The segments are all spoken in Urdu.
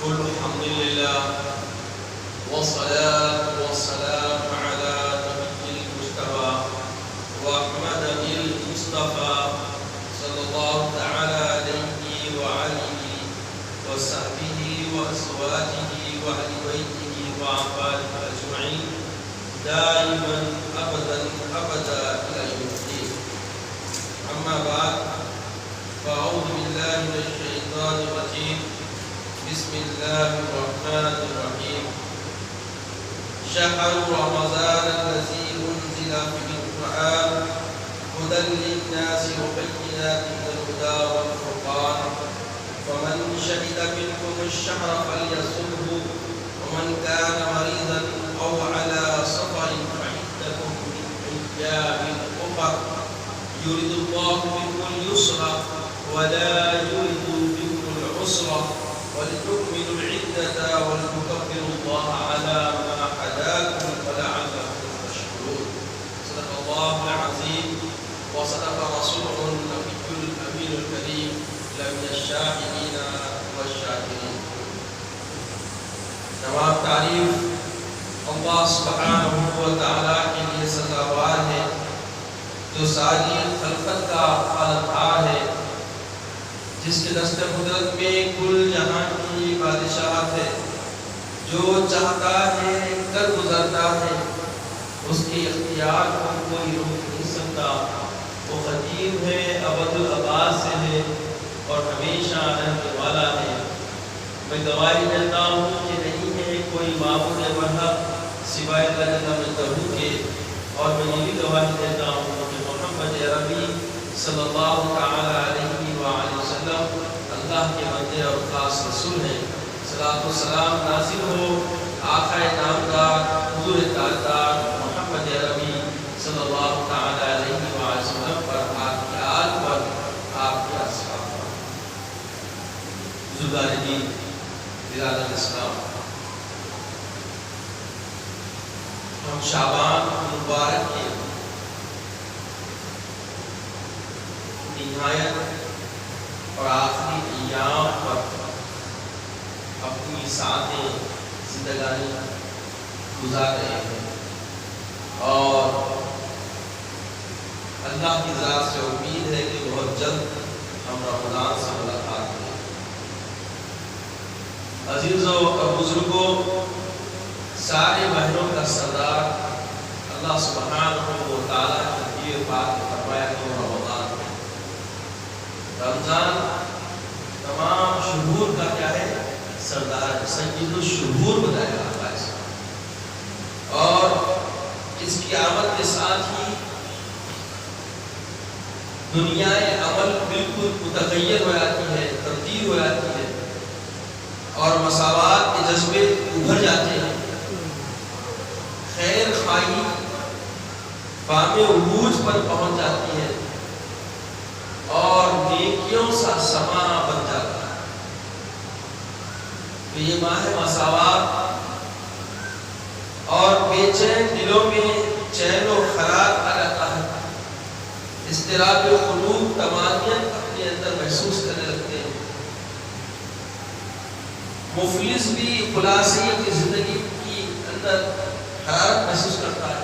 الحمد لله والصلاة والسلام على نبي المجتبى وأحمد المصطفى صلى الله تعالى عليه وعليه وصحبه وأزواجه وأهل بيته وأحبابه أجمعين دائما أبدا إلى يوم الدين. أما بعد فأعوذ بالله من الشيطان الرجيم. بسم الله الرحمن الرحيم. شهر رمضان الذي أنزل فيه القرآن هدى للناس وبينات من الهدى والفرقان فمن شهد منكم الشهر فليصمه ومن كان مريضا أو على سفر فعدة من أيام أخر يريد الله بكم اليسر ولا يريد بكم العسر ولتكملوا العدة ولتكبروا الله على ما هداكم ولعلكم تشكرون. صدق الله العظيم وصدق رسوله النبي الأمين الكريم لمن الشاهدين والشاكرين. تمام تعریف اللہ سبحانہ و تعالیٰ کے لیے سزاوار ہے جو ساری خلقت کا خالقار ہے، جس کے دست قدرت میں کل جہاں کی بادشاہت ہے، جو چاہتا ہے کر گزرتا ہے، اس کے اختیار کو کوئی روک نہیں سکتا. وہ قدیم ہے، ابد الآباد سے ہے اور ہمیشہ رہنے والا ہے. میں گواہی دیتا ہوں کہ نہیں ہے کوئی معبود برحق سوائے اللہ جل مجدہ کے، اور میں یہ بھی گواہی دیتا ہوں کہ محمد عربی صلی اللہ تعالی علیہ وآلہ وسلم اللہ کے بندے اور خاص رسول ہیں. صلاۃ و سلام نازل ہو آقا نامدار حضور تاجدار محمد عربی صلی اللہ تعالی علیہ وآلہ وسلم پر، آپ کی آل پر، آپ کے اصحاب پر. بزرگان دین، برادران اسلام، ہم شعبان مبارک کے نہایت اور آخری ایام پر اپنی ساعتیں زندگانی گزار رہے ہیں، اور اللہ کی ذات سے امید ہے کہ بہت جلد ہم رمضان سے ملاقات کریں. عزیزوں اور بزرگوں، سارے مہینوں کا سردار اللہ سبحانہ و تعالیٰ کی یہ بات فرمایا کہ رمضان ہے. رمضان تمام شہور کا کیا ہے؟ سردار، سید الشہور بتایا اللہ اس کو. اور اس کی آمد کے ساتھ ہی دنیا عمل بالکل متغیر ہو جاتی ہے، تبدیل ہو جاتی ہے، اور مساوات کے جذبے ابھر جاتے ہیں. خیر خواہی بام عروج پر پہنچ جاتی ہے اور نیکیوں سا سما بن جاتا ہے. تو یہ ماہ مساوات اور بے چین دلوں میں چین و خراج آ جاتا ہے. اضطراب قلوب طمانینت اپنے اندر محسوس کرنے لگتے ہیں. مفلس بھی خلاصی کی زندگی کی اندر حرارت محسوس کرتا ہے،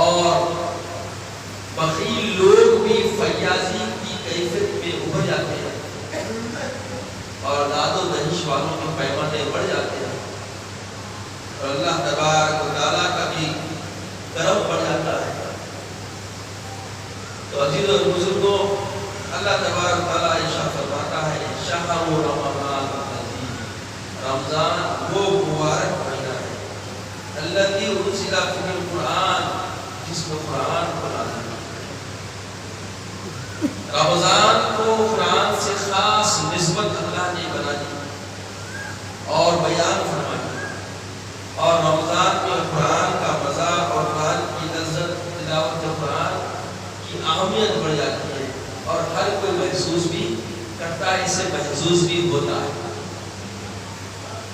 اور بخیل لوگ بھی فیاضی کی کیفیت میں ابھر جاتے ہیں، اور داد و دہش والوں کے پیمانے بڑھ جاتے ہیں، اور اللہ تبارک و تعالیٰ کا بھی کرم بڑھ جاتا ہے. تو عزیزوں اور بزرگوں، اللہ تبارک و تعالیٰ ارشاد فرماتا ہے شہر رمضان الذی، رمضان وہ مبارک مہینہ ہے، الذی انزل فیہ القرآن، جس میں قرآن کو نازل کیا. رمضان کو قرآن سے خاص نسبت اللہ نے بنا دی اور بیان فرمائی، اور رمضان میں قرآن کا مزہ اور قرآن کی لذت، تلاوت قرآن کی اہمیت بڑھ جاتی ہے، اور ہر کوئی محسوس بھی کرتا ہے، اس سے محسوس بھی ہوتا ہے.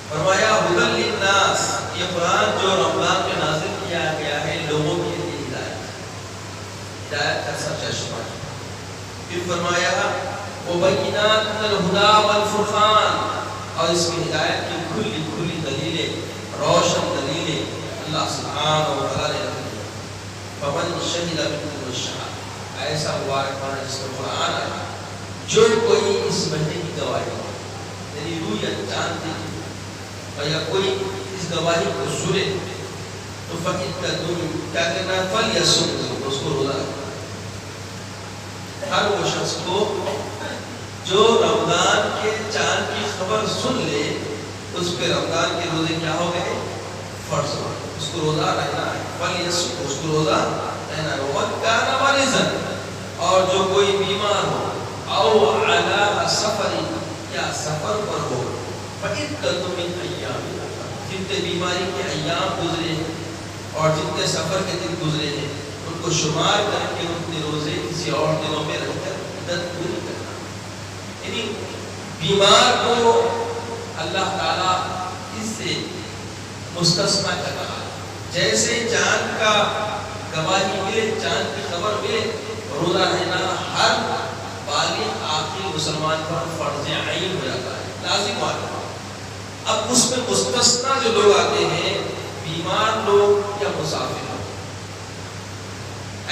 فرمایا ہدی للناس، یہ قرآن جو رمضان میں نازل کیا گیا ہے لوگوں کے لیے ہدایت کا سرچشمہ ہے. پھر فرمایا وبینات من الہدی والفرقان، اور اس کی ہدایت کی کھلی کھلی دلیلیں، روشن دلیلیں اللہ سبحانہ و تعالیٰ نے رکھی ہیں۔ فمن شہد منکم الشہر، ایسا مبارک مانا جس کا قرآن آیا، جو کوئی اس مہینے کی گواہی ہو، یعنی روح یا چاند دیکھے اور یا کوئی اس گواہی کو سنے تو فَإِدَّةٌ، کیا کرنا ہے؟ فَلْيَصُمْ، اس کو روزہ رکھنا۔ ہر وہ شخص کو جو رمضان کے چاند کی خبر سن لے اس پہ رمضان کے روزے کیا ہو گئے؟ فرض ہو گئے، اس کو روزہ رہنا ہے۔ فَلْيَصُمْ، اس کو روزہ رہنا ہے۔ وَمَنْ كَانَ مَرِيضًا، اور جو کوئی بیمار ہو، او علی سفر، یا سفر پر ہو، فَعِدَّةٌ مِّنْ أَيَّامٍ أُخَرَ، جتنے بیماری کے ایام گزرے ہیں اور جتنے سفر کے دن گزرے ہیں ان کو شمار کر کے اپنے روزے کسی اور دنوں میں رکھ کر عدت پوری کرنا۔ یعنی بیمار کو اللہ تعالیٰ اس سے مستثنیٰ کر رہا ہے۔ جیسے چاند کا گواہی ملے، چاند کی خبر ملے، روزہ رہنا ہر بالغ عاقل مسلمان پر فرض عین ہو جاتا ہے، لازم ہو جاتا ہے۔ اب اس میں مستثنیٰ جو لوگ آتے ہیں، بیمار لوگ یا مسافر لوگ،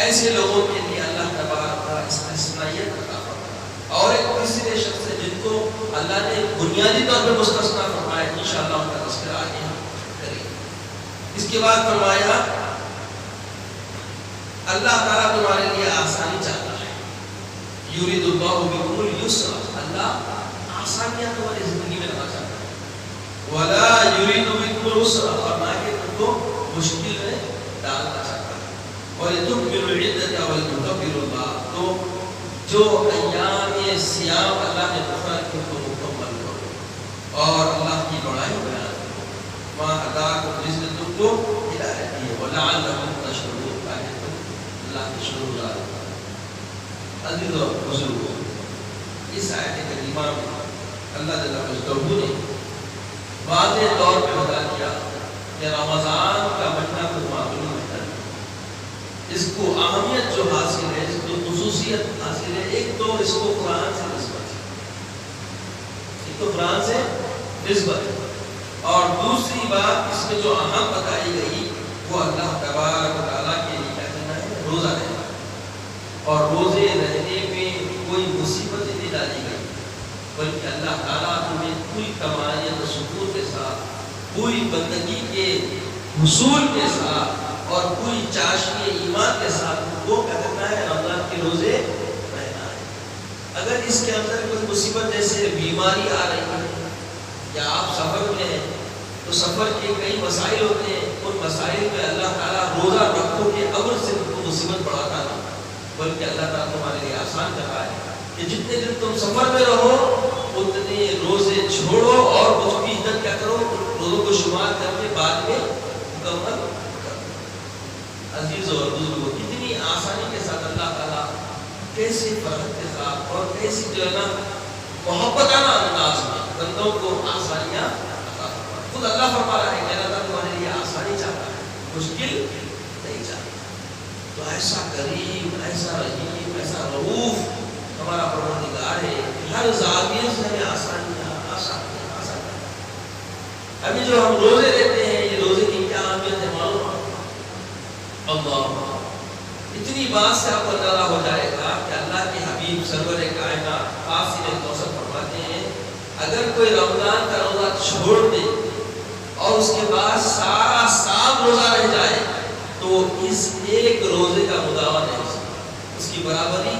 ایسے لوگوں کے لیے اللہ تبارک کا استثنائیت عطا فرمایا۔ اور ایک تیسرے شخص ہے جن کو اللہ نے بنیادی طور پہ مستثنیٰ فرمایا، انشاءاللہ ان کا تذکرہ آگے ہم کریں گے۔ اس کے بعد فرمایا اللہ تعالیٰ تمہارے لیے آسانی چاہتا ہے، یرید اللہ بکم الیسر، اللہ آسانیاں تمہاری زندگی میں لانا چاہتا ہے، ولا یرید بکم العسر، اور نہ کہ تم کو مشکل میں ڈالنا چاہتا ہے، وَلِتُكْمِلُوا الْعِدَّةَ وَلِتُكَبِّرُوا اللَّهَ، تو جو ایام صیام اللہ نے مقرر کی ان کو مکمل کرو اور اللہ کی بڑائی بیان کرو، مَا أَتَاكُمْ، جس نے تم کو ہدایت دی ہے، وَلَعَلَّكُمْ تَشْكُرُونَ، تاکہ تم اللہ کے شکر گزار ہو۔ عزیز و بزرگو، اس آیت کریمہ میں اللہ جل وعلا نے واضح طور پہ بتا دیا کہ رمضان کا مہینہ کوئی معمولی مہینہ نہیں، اس کو اہمیت جو حاصل ہے، اس کو خصوصیت حاصل ہے، ایک تو اس کو قرآن سے نسبت ہے، ایک تو قرآن سے نسبت ہے، اور دوسری بات اس میں جو اہم بتائی گئی وہ اللہ تبارک و تعالیٰ کے لیے کیا کرنا ہے؟ روزہ رہنا، اور روزے رہنے میں کوئی مصیبت نہیں ڈالی گئی، بلکہ اللہ تعالیٰ تمہیں پوری کمانیت و سکون کے ساتھ، پوری بندگی کے حصول کے ساتھ اور پوری چاشنی ایمان کے ساتھ وہ کیا کرنا ہے؟ رمضان کے روزے رہنا ہے۔ اگر اس کے اندر کوئی مصیبت جیسے بیماری آ رہی ہے یا آپ سفر میں ہیں تو سفر کے کئی مسائل ہوتے ہیں، ان مسائل میں اللہ تعالیٰ روزہ رکھو کے امر سے تم کو مصیبت بڑھاتا نہیں، بلکہ اللہ تعالیٰ تمہارے لیے آسان کر رہا ہے کہ جتنے دن تم سفر میں رہو اتنے روزے چھوڑو اور اس کی عدت کیا کرو، روزوں کو شمار کر کے بعد میں مکمل کرو۔ عزیزو اور بزرگو، کتنی آسانی کے ساتھ اللہ تعالیٰ کیسے فرحت کے ساتھ اور کیسی جو ہے نا محبتانہ انداز میں بندوں کو آسانیاں عطا فرماتا ہے۔ خود اللہ فرما رہا ہے کہ اللہ تعالیٰ تمہارے لیے آسانی چاہتا ہے، مشکل نہیں چاہتا۔ تو ایسا کریم، ایسا رحیم، ایسا رؤوف ہمارا پروردگار ہے، ہر زاویے سے ہمیں آسانیاں ابھی جو ہم روزے رہتے ہیں، یہ روزے کی کیا اہمیت ہے معلوم ہے؟ اللہ، اتنی بات سے آپ کو اندازہ ہو جائے گا کہ اللہ کے حبیب سرور کائنات قاسم کوثر فرماتے ہیں اگر کوئی رمضان کا روزہ چھوڑ دے اور اس کے بعد سارا سال روزہ رہ جائے تو اس ایک روزے کا مداوع نہیں ہو سکتا، اس کی برابری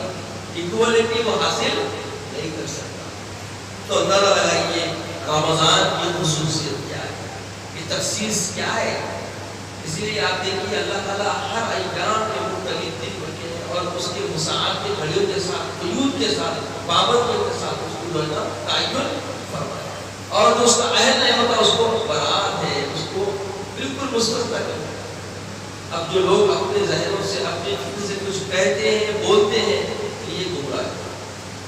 ایکوالٹی وہ حاصل نہیں کر سکتا۔ تو اندازہ لگائیے رمضان کی خصوصیت کیا ہے، یہ تخصیص کیا ہے۔ اسی لیے آپ دیکھیے اللہ تعالیٰ ہر ایام کے مختلف دن رکھے ہیں اور اس کے مساعد کے گھڑیوں کے ساتھ، قیود کے ساتھ، پابندیوں کے ساتھ اس کو جو ہے نا تعین فرمایا، اور جو اس کا عہد نہیں ہوتا اس کو برات ہے، اس کو بالکل مستثنیٰ کرتا ہے۔ اب جو لوگ اپنے ذہنوں سے اپنے فکر سے کچھ کہتے ہیں، بولتے ہیں، یہ گمراہ ہے۔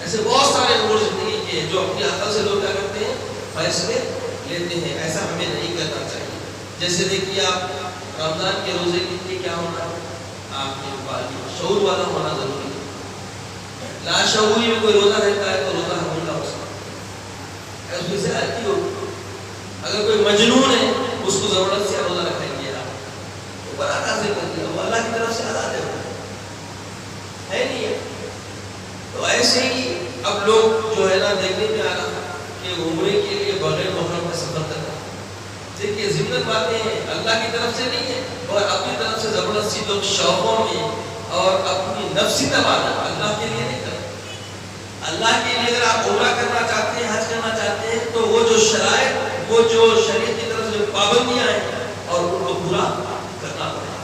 ایسے بہت سارے امور زندگی کے جو اپنی عقل سے لوگ کیا کرتے ہیں؟ فیصلے لیتے ہیں، ایسا ہمیں نہیں کرنا چاہیے۔ جیسے دیکھیے آپ رمضان کے روزے کے لیے کیا ہونا ہے؟ آپ کے بالغ شعور والا ہونا ضروری ہے۔ لا شعوری میں کوئی روزہ رہتا ہے تو روزہ ہم کا ہو سکتا ہے، اس میں سے ہلکی ہوگی اگر کوئی مجنون ہے اس کو ضرورت سے روزہ رکھیں گے آپ تو برات حاصل کرتی ہے، وہ اللہ کی طرف سے آزاد ہے نہیں ہے۔ تو ایسے ہی اب لوگ جو ہے نا دیکھنے میں آ رہا کہ عمرے کے لیے بغیر محرم کا سفر کرنا، دیکھیے ضمن باتیں اللہ کی طرف سے نہیں ہے اور اپنی طرف سے زبردستی لوگ شوقوں میں اور اپنی نفسی تبانا اللہ کے لیے نہیں کرتے۔ اللہ کے لیے اگر آپ عمرہ کرنا چاہتے ہیں، حج کرنا چاہتے ہیں تو وہ جو شرائط، وہ جو شریعت کی طرف سے پابندیاں ہیں اور ان کو پورا کرنا پڑے گا۔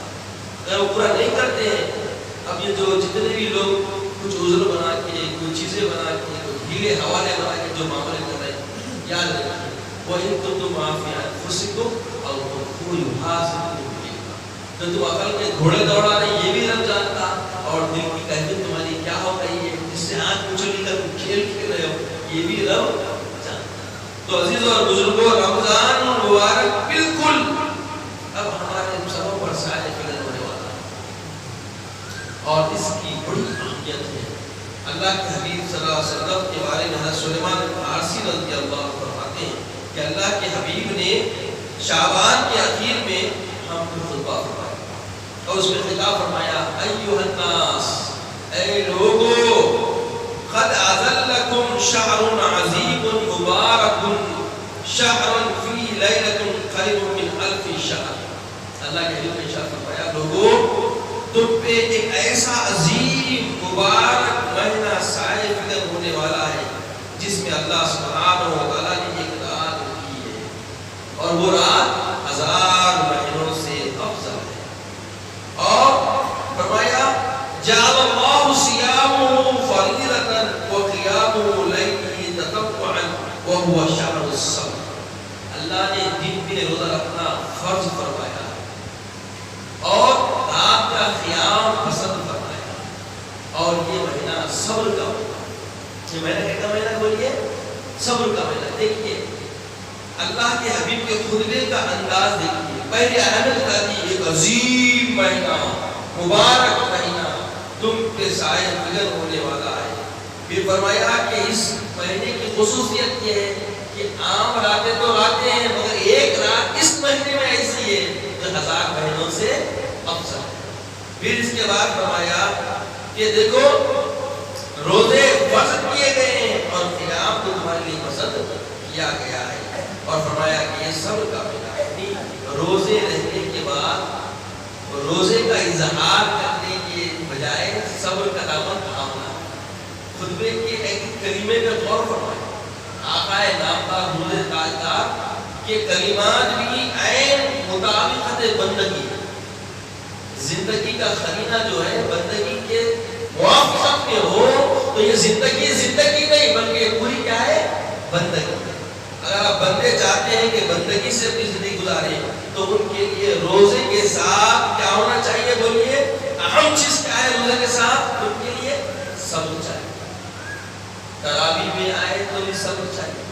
اگر وہ پورا نہیں کرتے ہیں، اب یہ جو جتنے بھی لوگ کچھ عذر بنا کے، کچھ چیزیں بنا کے، کچھ ہیلے حوالے بنا کے جو معاملے کر رہے ہیں، یاد رکھیے وہ ان کو تو معافی انفسکم اور تخفوا یحاسبکم بها۔ تو تم عقل کے گھوڑے دوڑا رہے یہ بھی رب جانتا، اور دل کی کیفیت تمہاری کیا ہو رہی ہے، جس سے آنکھ کچلی کر تم کھیل کھیل رہے ہو، یہ بھی رب جانتا۔ تو عزیز اور بزرگوں، رمضان مبارک بالکل اب ہمارے سبوں پر سایہ فکر ہونے والا ہے اور اس کی بڑی اہمیت ہے۔ اللہ کے حبیب صلی اللہ علیہ وسلم کے بارے میں حضرت سلیمان فارسی رضی اللہ عنہ فرماتے ہیں کہ اللہ کے حبیب نے شعبان کے اخیر میں ہم کو خطبہ فرمایا اور اس میں خطاب فرمایا، ایھا الناس، اے لوگو، قد اذلکم شہر عظیم مبارک، شہر فی لیلۃ خیر من الف شہر۔ اللہ کے حبیب نے ارشاد فرمایا، لوگو تم پہ ایک ایسا عظیم مبارک مہینہ سایہ فکر ہونے والا ہے جس میں اللہ سبحانہ و تعالیٰ نے ایک رات رکھی ہے اور وہ رات 1000 مہینوں سے افضل ہے۔ اور فرمایا، جعل اللہ صیامہ فریضۃ وقیامہ لیلہ تطوعا وہو شہر الصبر۔ اللہ نے دن میں روزہ رکھنا فرض فرمایا اور رات کا قیام پسند فرمایا، اور یہ مہینہ صبر کا مہینہ، یہ مہینہ کیا مہینہ بولیے؟ صبر کا مہینہ۔ دیکھیے اللہ کے حبیب کے خطبے کا انداز دیکھیے، پہلے اہمیت بتا دی، ایک عظیم مہینہ، مبارک مہینہ تم پہ سایہ فکر ہونے والا ہے۔ پھر فرمایا کہ اس مہینے کی خصوصیت یہ ہے کہ عام راتیں تو راتیں ہیں مگر ایک رات اس مہینے میں ایسی ہے جو 1000 مہینوں سے افضل ہے۔ پھر اس کے بعد فرمایا کہ دیکھو روزے فرض کیے گئے ہیں اور قیام کو تمہارے لیے پسند کیا گیا ہے، اور فرمایا کہ یہ صبر کا مہینہ ہے۔ روزے رہنے کے بعد روزے کا اظہار کرنے کے بجائے صبر کا دامن تھامنا۔ خطبے کے ایک کلمے پہ غور فرمایا، آقا نامدار روزے تاجدار کے کلمات بھی عین مطابقت بندگی، زندگی کا خرینہ جو ہے بندگی کے موافقت میں ہو تو یہ زندگی نہیں بلکہ پوری کیا ہے؟ بندگی۔ اگر آپ بندے چاہتے ہیں کہ بندگی سے اپنی زندگی گزاریں تو ان کے لیے روزے کے ساتھ کیا ہونا چاہیے بولیے؟ اہم چیز کیا ہے روزے کے ساتھ؟ ان کے لیے صبر چاہیے۔ تراویح میں آئے تو بھی صبر چاہیے،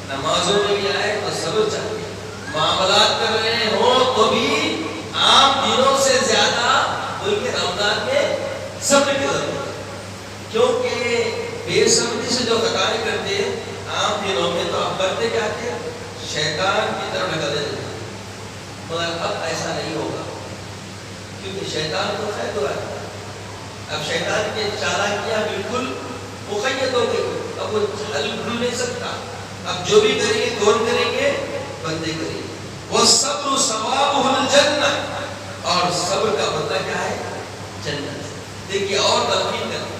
نمازوں میں بھی آئے تو صبر چاہیے، معاملات کر رہے ہوں تو بھی عام دنوں سے زیادہ بلکہ رمضان میں صبر کی ضرورت ہے، کیونکہ بے صبری سے جو خطائیں کرتے ہیں عام دنوں میں تو آپ کرتے کیا تھے؟ شیطان کی طرف ڈھکا دیتے ہیں، مگر اب ایسا نہیں ہوگا کیونکہ شیطان کو خیر ہو رہا ہے۔ اب شیطان کے چالاکیاں بالکل مقید ہو گئی، اب وہ حل بھول نہیں سکتا۔ اب جو بھی کریں گے کون کریں گے؟ بندے کریں گے۔ وَالصَّبْرُ ثَوَابُهُ الْجَنَّةُ، اور صبر کا بدلہ کیا ہے؟ جنت۔ دیکھیے اور تلقین کریں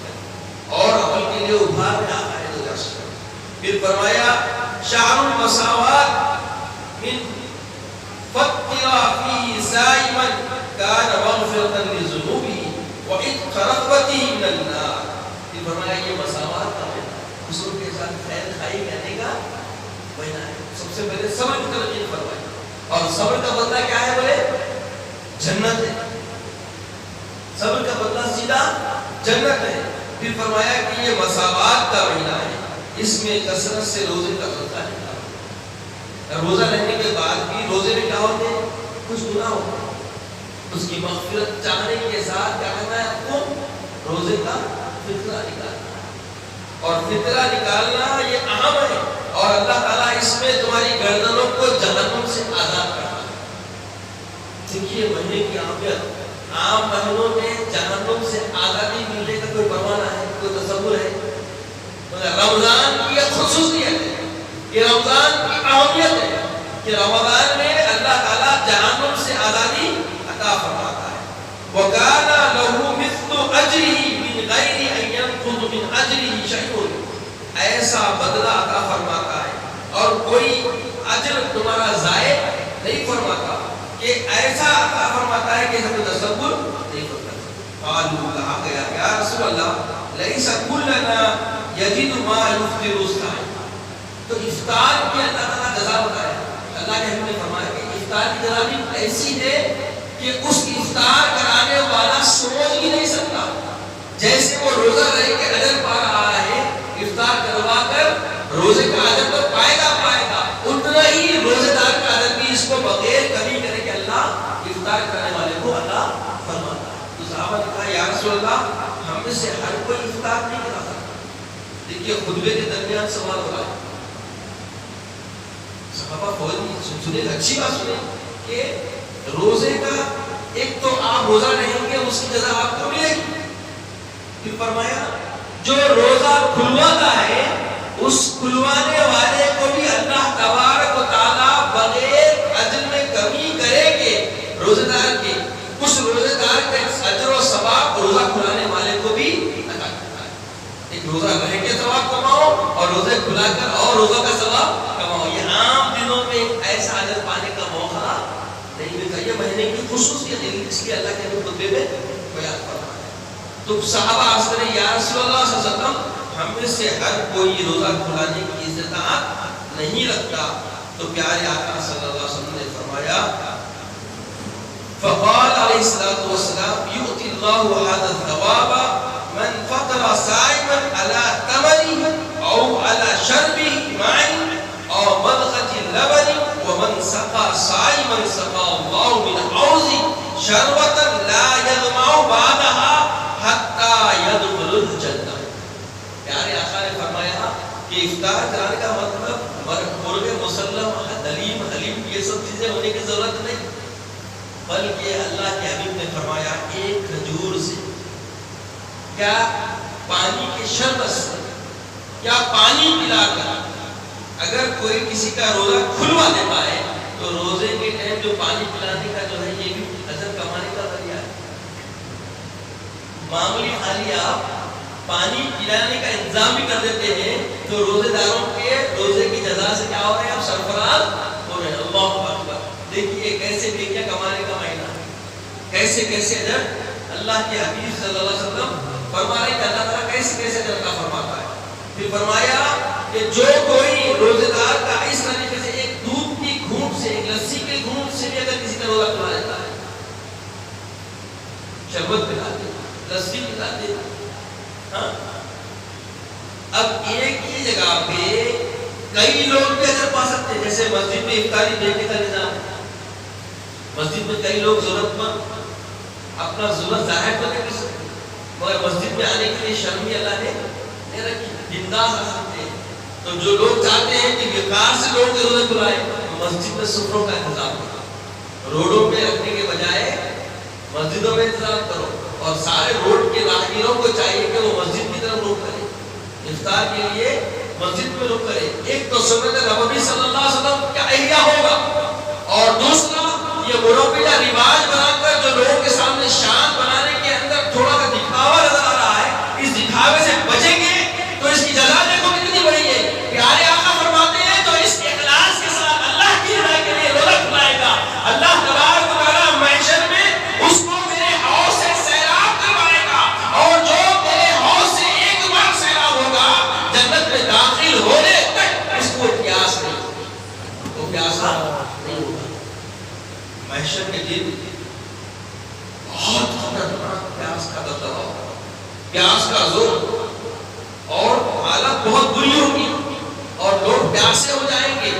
اور عمل کے لیے ابھار میں آتا ہے تو جا سکتا۔ پھر فرمایا، شَعْرُ الْمَسَاوَاتِ مِنْ فَطِّرَ فِي سَائِمًا كَانَ مَغْفِرَةً لِذُنُوبِهِ وَعِتْقَ رَغْبَتِهِ مِنَ النَّارِ۔ پھر فرمایا یہ مساوات کا مہینہ، دوسروں کے ساتھ خیر خائی کرنے کا مہینہ ہے۔ سب سے پہلے صبر کی تلقین فرمائی، اور صبر کا بدلہ کیا ہے بولے؟ جنت ہے۔ صبر کا بدلہ سیدھا جنت ہے۔ پھر فرمایا کہ یہ مساوات کا مہینہ ہے، اس میں کثرت سے روزے کا صدقہ نکالو۔ روزہ رہنے کے بعد بھی روزے میں کیا ہوتے ہیں؟ کچھ گناہ ہوتے ہیں، اس کی مغفرت چاہنے کے ساتھ کیا کرنا ہے آپ کو؟ روزے کا فطرہ نکالنا، اور فطرہ نکالنا یہ اہم ہے، اور اللہ تعالیٰ اس میں تمہاری گردنوں کو جہنم دیکھیے مہینے کی اہمیت، عام مہینوں میں جہنم سے آزادی ملنے کا کوئی پروانہ ہے، کوئی تصور ہے؟ مگر رمضان کی خصوصیت ہے کہ رمضان کی اہمیت ہے کہ رمضان میں اللہ تعالیٰ جہنم سے آزادی عطا فرماتا ہے. وَكَانَ لَهُ مِثْلُ أَجْرِهِ مِنْ غَيْرِ أَنْ يَنْقُصَ مِنْ أَجْرِهِ شَيْءٌ. ایسا بدلہ عطا فرماتا ہے اور کوئی اجر تمہارا ضائع نہیں فرماتا، کہ ایسا عطا فرماتا ہے کہ ہم تصور نہیں کرتا. قالوا کہا گیا یا رسول اللہ لَيْسَ كُلَّنَا يَجِدُ مَا يُفْطِرُ الصَّائِمَ. تو افطار کی اللہ تعالیٰ جزا بتایا. اللہ کے حبیب نے فرمایا کہ افطار کی جزا بھی ایسی ہے کہ اس افطار کرانے والا سوچ ہی نہیں سکتا. جیسے وہ روزہ رہ کے اجر پا رہا ہے، افطار کروا کر روزے کا اجر تو پائے گا، اتنا ہی روزے دار کا اجر بھی اس کو بغیر کمی کرے کہ اللہ افطار کرانے والے کو اللہ فرماتا ہے. تو صحابہ نے کہا یا رسول اللہ ہم میں سے ہر کوئی افطار نہیں کرا سکتا. دیکھیے خطبے کے درمیان سوال ہو رہا ہے. صحابہ فوری سنیں، اچھی بات سنیں کہ روزے کا ایک تو آپ روزہ رہیں گے اس کی جزا آپ کو ملے گی. پھر فرمایا جو روزہ کھلواتا ہے اس کھلوانے والے کو بھی اللہ تبارک و تعالیٰ بغیر اجر میں کمی کرے گے روزے دار کے. اس روزے دار کے اجر و ثواب روزہ کھلانے والے کو بھی عطا کرتا ہے. ایک روزہ رہ کے ثواب کماؤ اور روزے کھلا کر اور روزہ کا ثواب کماؤ. یہ عام دنوں میں ایسا اجر پانے کا موقع نہیں ملتا. یہ مہینے کی خصوصیت ہے، اس لیے اللہ کے خطبے میں بیان فرمایا. تو صحابہ عرض کرے یا رسول اللہ صلی اللہ علیہ وسلم ہم میں سے ہر کوئی روزہ کھلانے کی استطاعت نہیں رکھتا. تو پیارے آقا صلی اللہ علیہ وسلم نے فرمایا فقال علیہ الصلوۃ والسلام یؤتی اللہ هذا الثواب من فطر صائما على تمره او على شربه معا او مضغة اللبن ومن سقى صائما سقى الله من حوض شربة لا يظمأ بعدها حتى يدخل الجنة. پیارے آقا نے فرمایا کہ افطار کرانے کا مطلب قرب مسلم، دلیم، حلیم یہ سب چیزیں ہونے کی ضرورت نہیں، بلکہ اللہ کے حبیب نے فرمایا ایک کھجور سے، کیا پانی کے شربت سے، کیا پانی پلا کر اگر کوئی کسی کا روزہ کھلوا دیتا ہے تو روزے کے ٹائم جو پانی پلانے کا جو ہے یہ بھی اجر کمانے کا ذریعہ ہے. معمولی خالی آپ پانی پلانے کا انتظام بھی کر دیتے ہیں تو روزے داروں کے روزے کی جزا سے کیا ہو رہے ہیں؟ آپ سرفراز ہو رہے ہیں. اللہ اکبر. دیکھیے کیسے نیکیاں کمانے کا مہینہ، کیسے کیسے اجر اللہ کے حبیب صلی اللہ علیہ وسلم فرما رہے ہیں کہ اللہ تعالیٰ کیسے کیسے اجر کا فرماتا ہے. پھر فرمایا کہ جو کوئی روزے دار کا اس طریقے سے ایک دودھ کی گھونٹ سے، ایک لسی کے گھونٹ سے بھی اگر کسی کا روزہ کھلا لیتا ہے، شربت پلا دے، لسی پلا دے. ہاں اب ایک ہی جگہ پہ کئی لوگ بھی اجر پا سکتے ہیں. جیسے مسجد میں افطاری دینے کا نظام ہے، مسجد میں کئی لوگ ضرورت مند اپنا ضرورت ظاہر تو نہیں کر سکتے، مگر مسجد میں آنے کے لیے شرمی اللہ نے نہیں رکھی، بنداس آ سکتے ہیں. تو جو لوگ چاہتے ہیں کہ وقار سے لوگ روزے کھلائیں، مسجد میں سفروں کا انتظام کرو. روڈوں پہ رکھنے کے بجائے مسجدوں میں انتظام کرو، اور سارے روڈ کے راہگیروں کو چاہیے کہ وہ مسجد کی طرف رخ کریں، افطار کے لیے مسجد میں رخ کریں. ایک تو سنت نبوی صلی اللہ علیہ وسلم کا احیاء ہوگا، اور دوسرا یہ مروجہ رواج بنا کر جو لوگوں کے سامنے شان بنانے کے اندر تھوڑا سا دکھاوا نظر آ رہا ہے، اس دکھاوے سے بچیں گے تو اس کی جزا دیکھو کتنی بڑی ہے. پیارے آقا فرماتے ہیں تو اس اخلاص کے ساتھ اللہ کی رضا کے لیے روزہ کھلائے گا، اللہ تبارک و تعالیٰ محشر میں اس کو میرے حوض سے سیراب کروائے گا، اور جو میرے حوض سے ایک بار سیراب ہوگا جنت میں داخل ہونے تک اس کو پیاس نہیں ہوگی، وہ پیاسا نہیں ہوگا. محشر کے دن بہت خطرناک پیاس کا دبدبا ہوگا، پیاس کا زور، اور حالت بہت بری ہوگی اور لوگ پیاسے ہو جائیں گے.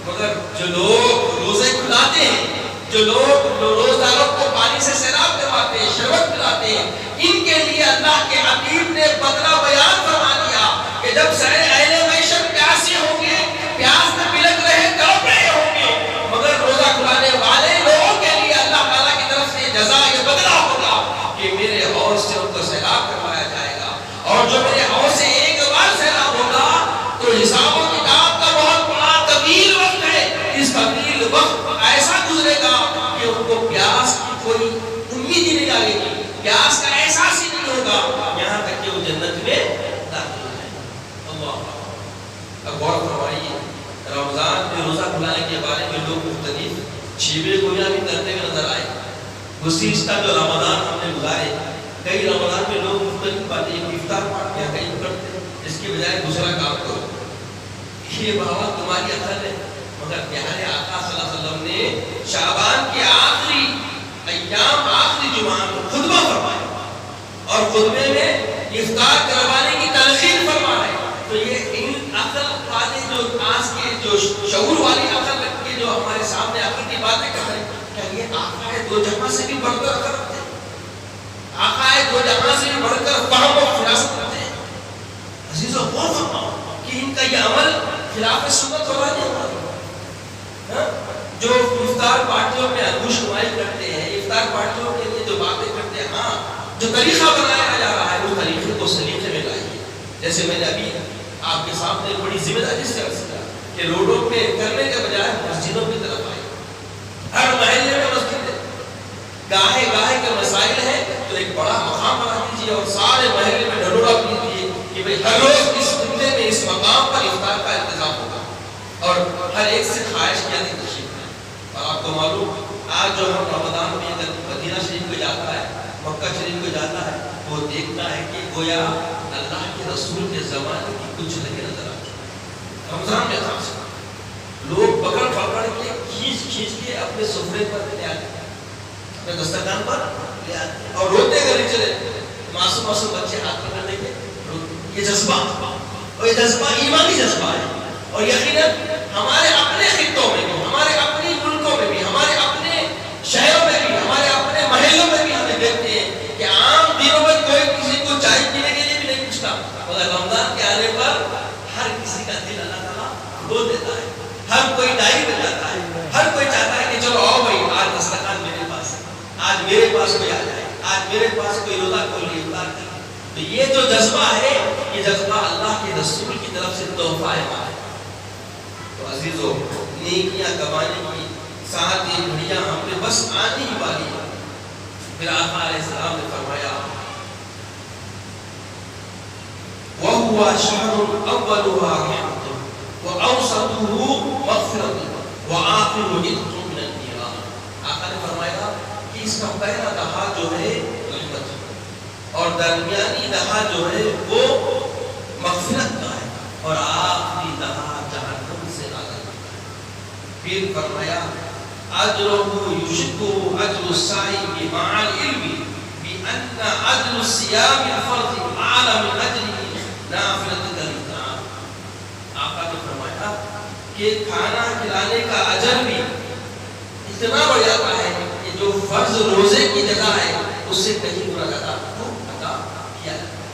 مگر جو لوگ روزے کھلاتے ہیں، جو لوگ روزداروں کو پانی سے سیراب کرواتے ہیں، شربت پلاتے ہیں، ان کے لیے اللہ کے حبیب نے بدلہ بیان فرما دیا کہ جب سارے اہل محشر پیاسے ہوں گے، پیاس میں بلک رہے، تڑپ رہے ہوں گے، مگر روزہ کھلانے والے لوگوں کے لیے اللہ تعالیٰ کی شبے گویا بھی کرتے ہوئے نظر آئے. گزشتہ جو رمضان ہم نے گزارے، کئی رمضان میں لوگ مختلف باتیں افطار پڑھتے ہیں، کئی کرتے اس کے بجائے دوسرا کام کرو. یہ بابا تمہاری عقل ہے، مگر پیارے آقا صلی اللہ علیہ وسلم نے شعبان کے آخری ایام آخری جمعہ میں خطبہ فرمایا اور خطبے میں افطار کروانے کی تلقین فرمائے. تو یہ ان عقل والے جو آج کے جو شعور والی عقل رکھ کے جو ہمارے سامنے عقل کی باتیں کر رہے ہیں، کیا یہ آقا ہے دو جہاں سے بھی بڑھ کر عقل رکھتے ہیں؟ آقا ہے دو جہاں سے بھی بڑھ کر فہم و فراست رکھتے ہیں؟ عزیزو غور فرماؤ کہ ان کا یہ عمل خلاف سنت ہو رہا ہے. جو افطار پارٹیوں میں انگوش نمائی کرتے ہیں، افطار پارٹیوں کے لیے جو باتیں کرتے ہیں، ہاں جو طریقہ بنایا جا رہا ہے اس طریقے کو سلیقے میں لائیے. جیسے میں نے ابھی آپ کے سامنے بڑی ذمہ داری سے عرض کیا کہ روڈوں پہ کرنے کے بجائے مسجدوں کی طرف آئے. ہر محلے میں مسجد ہے، گاہے گاہے کے مسائل ہیں تو ایک بڑا مقام بنا دیجیے اور سارے محلے میں ڈھڈورا کیجیے کہ بھئی ہر روز اس خطے میں اس مقام پر افطار کا انتظام ہوگا اور ہر ایک سے خواہش کیا دی تشریف ہے. اور آپ کو معلوم آج جو ہم رمضان میں اگر مدینہ شریف کو جاتا ہے، مکہ شریف کو جاتا ہے، وہ دیکھتا ہے کہ گویا اللہ کے رسول کے زمانے کی کچھ لگے نظر آتی ہے. رمضان میں خاص لوگ پکڑ پکڑ کے کھینچ کے اپنے سفرے پر لے آتے ہیں، اپنے دسترخوان پر لے آتے ہیں اور روتے گلے چلے. معصوم بچے ہاتھ پکڑ لیں گے. یہ جذبہ اور یہ جذبہ ایمانی جذبہ ہے. اور یقیناً ہمارے اپنے خطوں میں بھی، ہمارے اپنے ملکوں میں بھی، ہمارے اپنے شہروں میں بھی، ہمارے اپنے محلوں میں بھی ہمیں دیکھتے ہیں کہ عام دنوں میں کوئی کسی کو چائے پینے کے لیے بھی نہیں پوچھتا، مگر رمضان کے آنے پر ہر کسی کا دل اللہ تعالیٰ رو دیتا ہے. ہر کوئی ڈائری میں جاتا ہے، ہر کوئی چاہتا ہے کہ چلو آؤ بھائی آج دسترخوان میرے پاس ہے، آج میرے پاس کوئی آ جائے، آج میرے پاس کوئی روزہ کھول کے افطار کرے. تو یہ جو جذبہ ہے، یہ جذبہ اللہ کے رسول کی طرف سے تحفہ ہے ہمارے. تو عزیزو نیکیاں کمانے کی ساتھ یہ گھڑیاں ہم پہ بس آنے ہی والی ہے. پھر آقا علیہ السلام نے فرمایا وَهُوَ شَهْرٌ أَوَّلُهَا رَحْمَةٌ وَأَوْسَطُهُ مَغْفِرَةٌ وَآخِرُهُ عِتْقٌ مِنَ النِّيرَانِ. آقا نے فرمایا کہ اس کا پہلا دہا جو ہے رحمت اور درمیانی دہا جو ہے وہ مغفرت کا ہے اور آخری دہا جہنم سے آزاد کا ہے. پھر فرمایا اجرہ یشکو اجر السعی مع العلم بان اجر الصيام الفرض اعلى من اجر نافلۃ الطعام. آقا نے فرمایا کہ کھانا کھلانے کا اجر بھی اتنا بڑھ جاتا ہے کہ جو فرض روزے کی جزا ہے اس سے کہیں گنا زیادہ عطا کیا جاتا ہے.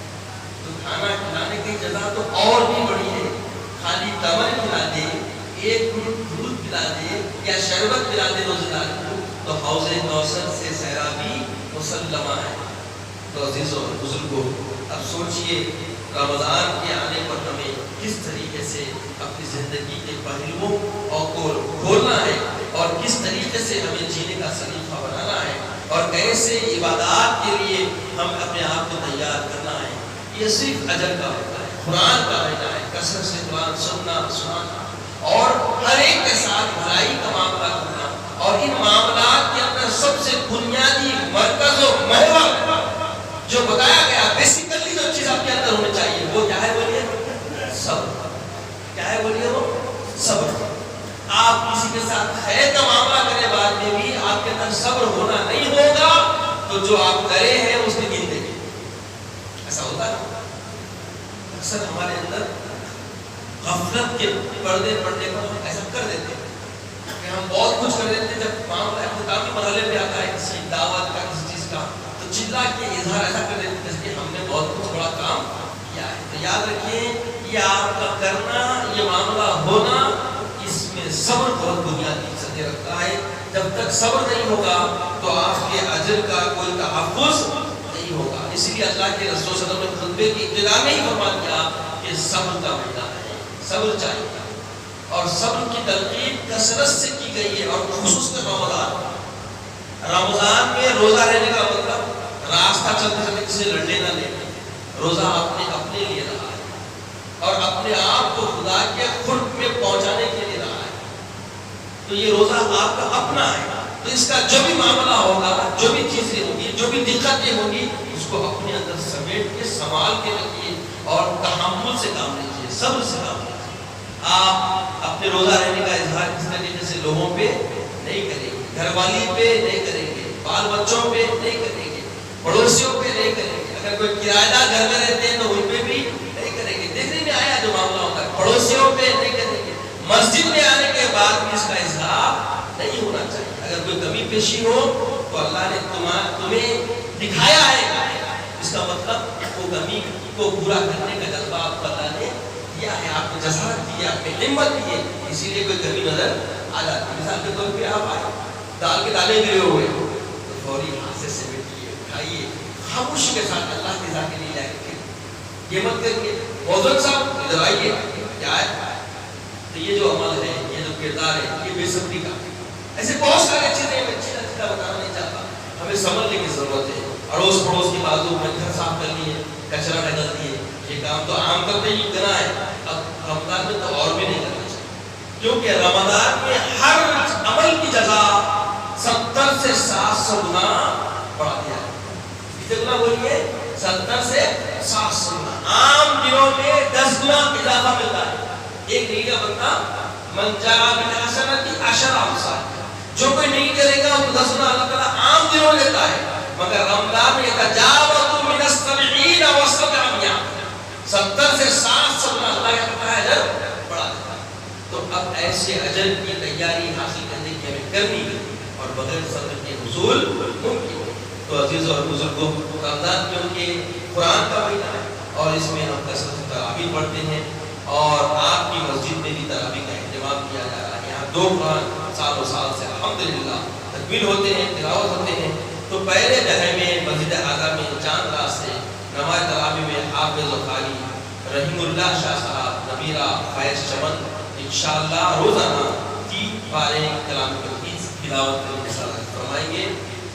تو کھانا کھلانے کی جزا تو اور بھی بڑی ہے. خالی تمر کھلا دے، ایک گھونٹ دودھ پلا دے یا شربت پلا دے روزے دار کو تو حوض کوثر سے سیرابی مسلمہ ہے. تو عزیزو بزرگو اب سوچئے رمضان کے آنے پر ہمیں کس طریقے سے اپنی زندگی کے پہلوؤں کو کھولنا ہے اور کس طریقے سے ہمیں جینے کا سلیقہ بنانا ہے اور کیسے عبادات کے لیے ہم اپنے آپ کو تیار کرنا ہے. یہ صرف اجر کا ہوتا ہے، قرآن کا ہوتا ہے، کثرت سے قرآن سننا اور ہر ایک کے ساتھ بھلائی کا معاملہ کرنا. اور ان معاملات کے اندر سب سے بنیادی مرکز و محور جو بتایا گیا بیسیکلی جو چیز آپ کے اندر ہونی چاہیے وہ کیا ہے؟ بولیے صبر. کیا ہے؟ بولیے وہ صبر. آپ کسی کے ساتھ خیر کا معاملہ کرنے بعد میں بھی آپ کے اندر صبر ہونا نہیں ہوگا تو جو آپ کرے ہیں اس کی گن دیں گے. ایسا ہوتا ہے اکثر ہمارے اندر غفلت کے پردے پڑنے پر ہم ایسا کر دیتے ہیں کہ ہم بہت کچھ کر دیتے ہیں. جب معاملہ اختتامی مرحلے پہ آتا ہے کسی دعوت کا کسی چیز کا تو چلا کے اظہار ایسا کر دیتے ہیں جیسے کہ ہم نے بہت کچھ بڑا کام کیا ہے. تو یاد رکھیے یہ آپ کا کرنا، یہ معاملہ ہونا، اس میں صبر بہت بنیادی سطح رکھتا ہے. جب تک صبر نہیں ہوگا تو آپ کے اجر کا کوئی تحفظ نہیں ہوگا. اسی لیے اللہ کے رسول صلی اللہ علیہ وسلم نے خطبے کی ابتدا میں ہی فرما دیا کہ صبر کا مہینہ ہے، صبر چاہیے. اور صبر کی تلقین کثرت سے کی گئی ہے اور خصوصاً رمضان میں روزہ رہنے کا مطلب راستہ چلتے چلتے کسی لڑنے نہ لے. روزہ آپ نے اپنے لیے رہا ہے اور اپنے آپ کو خدا کے قرب میں پہنچانے کے لیے رہا ہے. تو یہ روزہ آپ کا اپنا ہے. تو اس کا جو بھی معاملہ ہوگا، جو بھی چیزیں ہوگی، جو بھی دقتیں ہوگی، اس کو اپنے اندر سمیٹ کے سنبھال کے رکھیے اور تحمل سے کام لیجیے، صبر سے کام لیجیے۔ آپ اپنے روزہ رہنے کا اظہار اس طریقے سے لوگوں پہ نہیں کریں گے، گھر والی پہ نہیں کریں گے، بال بچوں پہ نہیں کریں گے، پڑوسیوں پہ نہیں کریں گے، اگر کوئی کرایہ دار گھر میں رہتے ہیں تو ان پہ بھی نہیں کریں گے۔ دیکھنے میں آیا جو معاملہ ہوتا ہے، پڑوسیوں پہ نہیں کریں گے۔ مسجد میں آنے کے بعد بھی اس کا اظہار نہیں ہونا چاہیے۔ اگر کوئی کمی پیشی ہو تو اللہ نے تمہیں دکھایا ہے، اس کا مطلب وہ کمی کو پورا کرنے کا جذبہ آپ کو اللہ نے دیا ہے، آپ کو جذبہ دیا، آپ نے ہمت دی ہے، اسی لیے کوئی کمی نظر آ جاتی ہے۔ مثال کے طور پہ آپ آئے، دال کے دانے گرے ہوئے تو فوری ہاتھ سے سمیٹیے، اٹھائیے، خاموشی کے ساتھ اللہ کی رضا کے لیے لائے رکھیں، یہ مت کریے موضوع صاحب ادھر آئیے، کیا ہے؟ تو یہ جو عمل ہے، یہ جو کردار ہے، یہ بے صبری کا، ایسے بہت سارے چیزیں میں چیزیں بتانا نہیں چاہتا، ہمیں سمجھنے کی ضرورت ہے۔ اڑوس پڑوس کی بازو میں گھر صاف کر لیے، کچرا ڈال دیے، یہ کام تو عام طور پہ ہی گناہ ہے، اب رمضان میں تو اور بھی نہیں کرنا چاہیے، کیونکہ رمضان میں ہر عمل کی جزا 70 سے 700 گنا بڑھا دیا ہے۔ کتنے گنا بولیے؟ 70 سے 700 گنا۔ عام دنوں میں 10 گنا اضافہ ملتا ہے۔ ایک نیکی کا بندہ من جاء بالحسنۃ عشر امثالها، جو کوئی نہیں کرے گا وہ 10 گنا اللہ تعالیٰ عام دنوں لیتا ہے، مگر رمضان میں یتجاوز من السبعین و 700، 70 سے 700 گنا اللہ کا اجر بڑھا دیتا ہے۔ تو اب ایسے اجر کی تیاری حاصل کرنے کی ہمیں کرنی ہے، اور بغیر صبر کے حصول ممکن ہے۔ تو عزیزوں اور بزرگوں، رمضان کیونکہ قرآن کا مہینہ ہے اور اس میں ہم کثرت سے تراویح پڑھتے ہیں، اور آپ کی مسجد میں بھی تراویح کا اہتمام کیا جا رہا ہے۔ یہاں 2 قرآن سال و سال سے الحمدللہ تکمیل ہوتے ہیں، تلاوت ہوتے ہیں۔ تو پہلے دہے میں مسجد اعظم میں چاند رات سے نماز تراویح میں حافظ و قاری رحیم اللہ شاہ صاحب، نبیرہ فیض چمن انشاءاللہ روزانہ 3 پارے کلام پاک تلاوت فرمائیں گے،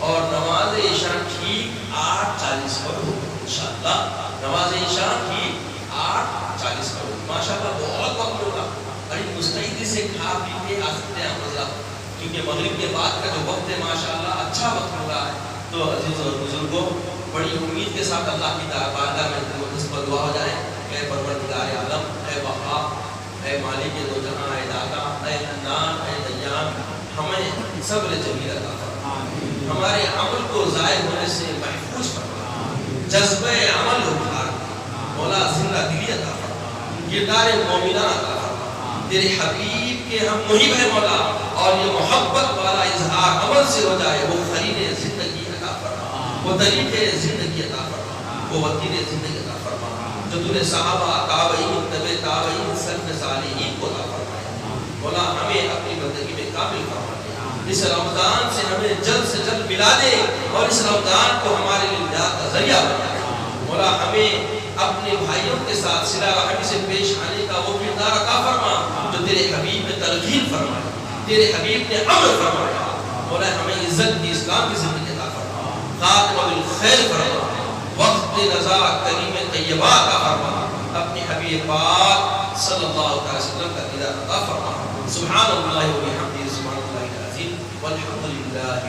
اور نماز عشاء ٹھیک 8:40 پر ہوگا انشاءاللہ۔ نماز عشاء ٹھیک 8:40 پر ہوگا، ماشاءاللہ بہت وقت ہوگا، بڑی مستعدی سے کھا پی کے آ سکتے ہیں حضرات، کیونکہ مغرب کے بعد کا جو وقت ہے ماشاءاللہ اچھا وقت ہوگا ہے۔ تو عزیز اور بزرگوں، بڑی امید کے ساتھ اللہ کی بارگاہ میں اس پر دعا ہو جائے، اے پروردگار عالم، اے وہاب، اے مالک دو جہاں، اے داتا، اے حنان، اے دیان، ہمیں صبر جمیل عطا فرما، ہمارے عمل کو ضائع ہونے سے محفوظ فرما، جذبہ عمل اٹھار مولا زندہ دلی عطا فرما، کردار مومنہ عطا فرما، تیرے حبیب کے ہم محب ہیں مولا، اور یہ محبت والا اظہار عمل سے ہو جائے، وہ خلیل زندگی عطا فرما، وہ طریق زندگی عطا فرما، وہ وکیل زندگی عطا فرما، جو تو نے صحابہ، تابعین، تبع تابعین، سلف صالحین کو عطا فرمایا۔ مولا ہمیں اپنی بندگی میں کامل فرما دے، اس رمضان سے ہمیں جلد سے جلد ملا دے، اور اس رمضان کو ہمارے لیے نجات کا ذریعہ بنا دے۔ مولا ہمیں اپنے بھائیوں کے ساتھ صلہ رحمی سے پیش آنے کا وہ کردار عطا فرما جو تیرے حبیب نے تلقین فرمایا، تیرے حبیب نے عمل فرمایا۔ مولا ہمیں عزت کی اسلام کی زندگی عطا فرما، خاتمہ بالخیر فرما، وقت نزا کریم طیبہ عطا فرما، اپنے حبیب پاک صلی اللہ علیہ وسلم کا دیدار عطا فرما۔ سبحان اللہ و بحمدہ، سبحان اللہ العظیم، والحمدللہ۔